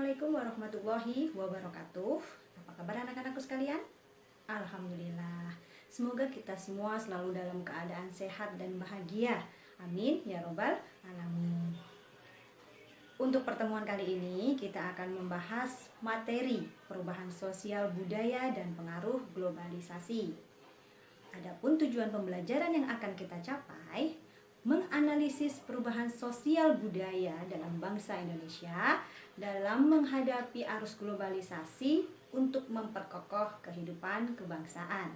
Assalamualaikum warahmatullahi wabarakatuh. Apa kabar anak-anakku sekalian? Alhamdulillah. Semoga kita semua selalu dalam keadaan sehat dan bahagia. Amin ya robbal alamin. Untuk pertemuan kali ini kita akan membahas materi perubahan sosial budaya dan pengaruh globalisasi. Adapun tujuan pembelajaran yang akan kita capai menganalisis perubahan sosial budaya dalam bangsa Indonesia dalam menghadapi arus globalisasi untuk memperkokoh kehidupan kebangsaan.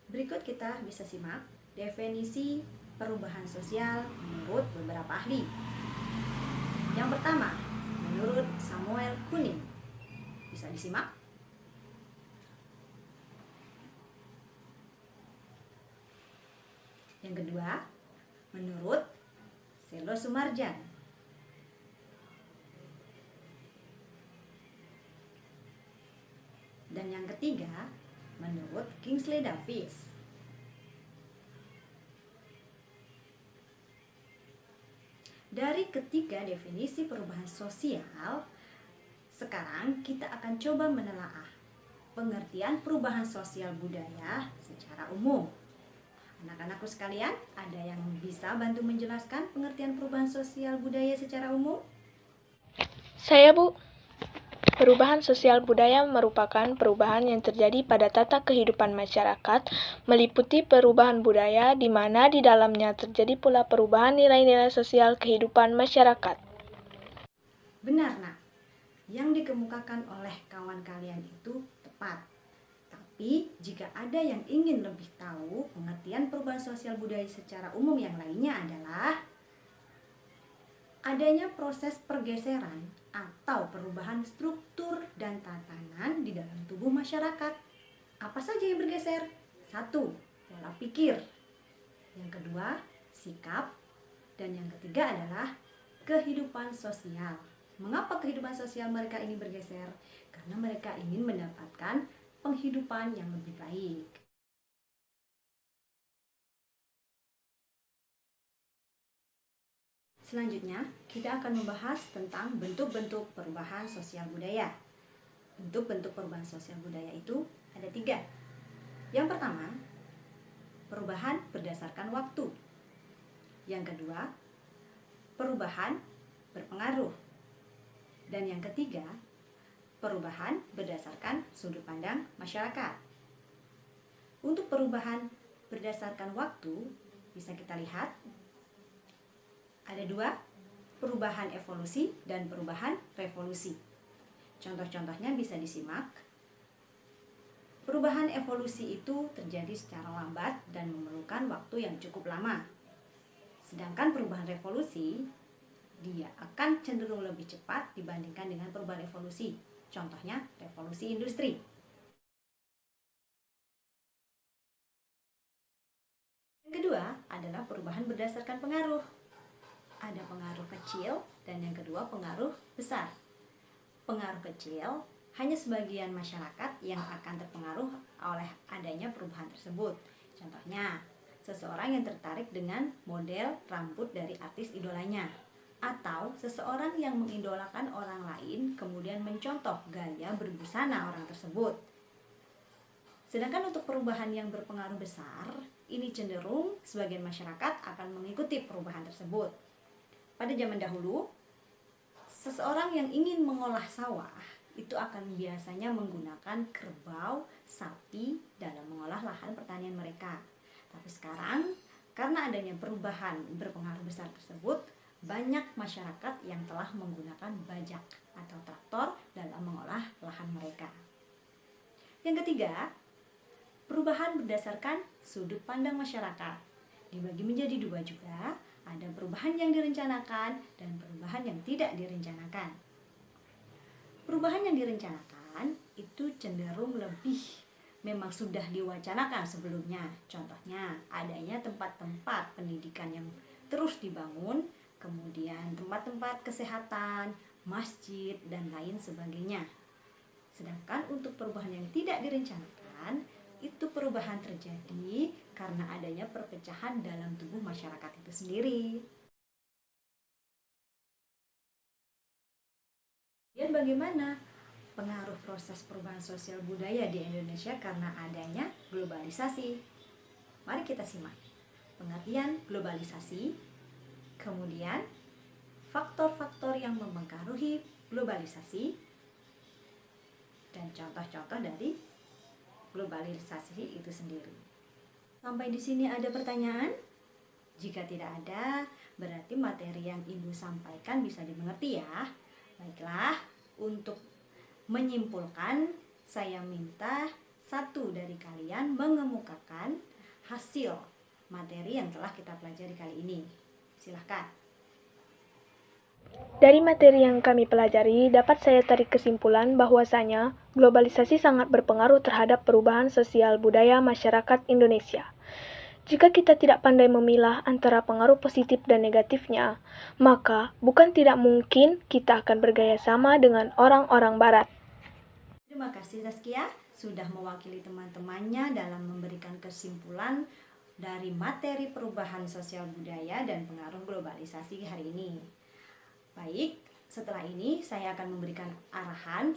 Berikut kita bisa simak definisi perubahan sosial menurut beberapa ahli. Yang pertama, menurut Samuel Kuning. Bisa disimak? Yang kedua, menurut Selo Sumarjan. Dan yang ketiga, menurut Kingsley Davis. Dari ketiga definisi perubahan sosial, sekarang kita akan coba menelaah pengertian perubahan sosial budaya secara umum. Anak-anakku sekalian, ada yang bisa bantu menjelaskan pengertian perubahan sosial budaya secara umum? Saya, Bu. Perubahan sosial budaya merupakan perubahan yang terjadi pada tata kehidupan masyarakat, meliputi perubahan budaya di mana di dalamnya terjadi pula perubahan nilai-nilai sosial kehidupan masyarakat. Benar, Nak. Yang dikemukakan oleh kawan kalian itu tepat. Tapi, jika ada yang ingin lebih tahu pengertian perubahan sosial budaya secara umum yang lainnya adalah adanya proses pergeseran atau perubahan struktur dan tatanan di dalam tubuh masyarakat. Apa saja yang bergeser? 1. Pola pikir. Yang kedua, sikap. Dan yang ketiga adalah kehidupan sosial. Mengapa kehidupan sosial mereka ini bergeser? Karena mereka ingin mendapatkan penghidupan yang lebih baik. Selanjutnya, kita akan membahas tentang bentuk-bentuk perubahan sosial budaya. Bentuk-bentuk perubahan sosial budaya itu ada 3. Yang pertama, perubahan berdasarkan waktu. Yang kedua, perubahan berpengaruh. Dan yang ketiga, perubahan berdasarkan sudut pandang masyarakat. Untuk perubahan berdasarkan waktu, bisa kita lihat ada 2, perubahan evolusi dan perubahan revolusi. Contoh-contohnya bisa disimak. Perubahan evolusi itu terjadi secara lambat dan memerlukan waktu yang cukup lama. Sedangkan perubahan revolusi, dia akan cenderung lebih cepat dibandingkan dengan perubahan evolusi. Contohnya, revolusi industri. Yang kedua adalah perubahan berdasarkan pengaruh. Ada pengaruh kecil dan yang kedua pengaruh besar. Pengaruh kecil hanya sebagian masyarakat yang akan terpengaruh oleh adanya perubahan tersebut. Contohnya, seseorang yang tertarik dengan model rambut dari artis idolanya, atau seseorang yang mengidolakan orang lain kemudian mencontoh gaya berbusana orang tersebut. Sedangkan untuk perubahan yang berpengaruh besar, ini cenderung sebagian masyarakat akan mengikuti perubahan tersebut. Pada zaman dahulu, seseorang yang ingin mengolah sawah itu akan biasanya menggunakan kerbau, sapi dalam mengolah lahan pertanian mereka. Tapi sekarang, karena adanya perubahan berpengaruh besar tersebut, banyak masyarakat yang telah menggunakan bajak atau traktor dalam mengolah lahan mereka. Yang ketiga, perubahan berdasarkan sudut pandang masyarakat. Dibagi menjadi 2 juga, ada perubahan yang direncanakan dan perubahan yang tidak direncanakan. Perubahan yang direncanakan itu cenderung lebih memang sudah diwacanakan sebelumnya. Contohnya, adanya tempat-tempat pendidikan yang terus dibangun, kemudian tempat-tempat kesehatan, masjid, dan lain sebagainya. Sedangkan untuk perubahan yang tidak direncanakan, itu perubahan terjadi karena adanya perpecahan dalam tubuh masyarakat itu itu sendiri. Dan bagaimana pengaruh proses perubahan sosial budaya di Indonesia karena adanya globalisasi? Mari kita simak pengertian globalisasi, kemudian faktor-faktor yang mempengaruhi globalisasi, dan contoh-contoh dari globalisasi itu sendiri. Sampai di sini ada pertanyaan? Jika tidak ada, berarti materi yang Ibu sampaikan bisa dimengerti ya. Baiklah, untuk menyimpulkan, saya minta satu dari kalian mengemukakan hasil materi yang telah kita pelajari kali ini. Silahkan. Dari materi yang kami pelajari, dapat saya tarik kesimpulan bahwasanya globalisasi sangat berpengaruh terhadap perubahan sosial budaya masyarakat Indonesia. Jika kita tidak pandai memilah antara pengaruh positif dan negatifnya, maka bukan tidak mungkin kita akan bergaya sama dengan orang-orang Barat. Terima kasih Zaskia sudah mewakili teman-temannya dalam memberikan kesimpulan dari materi perubahan sosial budaya dan pengaruh globalisasi hari ini. Baik, setelah ini saya akan memberikan arahan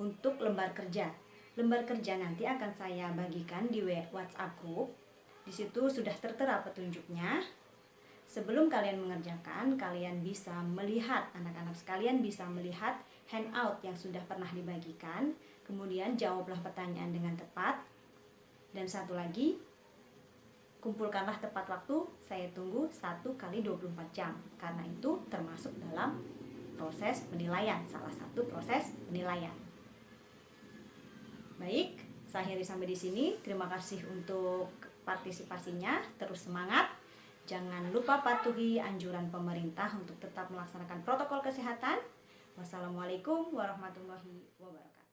untuk lembar kerja. Lembar kerja nanti akan saya bagikan di WhatsApp group. Di situ sudah tertera petunjuknya. Sebelum kalian mengerjakan, kalian bisa melihat, anak-anak sekalian bisa melihat handout yang sudah pernah dibagikan. Kemudian jawablah pertanyaan dengan tepat. Dan satu lagi, kumpulkanlah tepat waktu. Saya tunggu 1 kali 24 jam. Karena itu termasuk dalam proses penilaian, salah satu proses penilaian. Baik, saya akhiri sampai di sini. Terima kasih untuk partisipasinya, terus semangat. Jangan lupa patuhi anjuran pemerintah untuk tetap melaksanakan protokol kesehatan. Wassalamualaikum warahmatullahi wabarakatuh.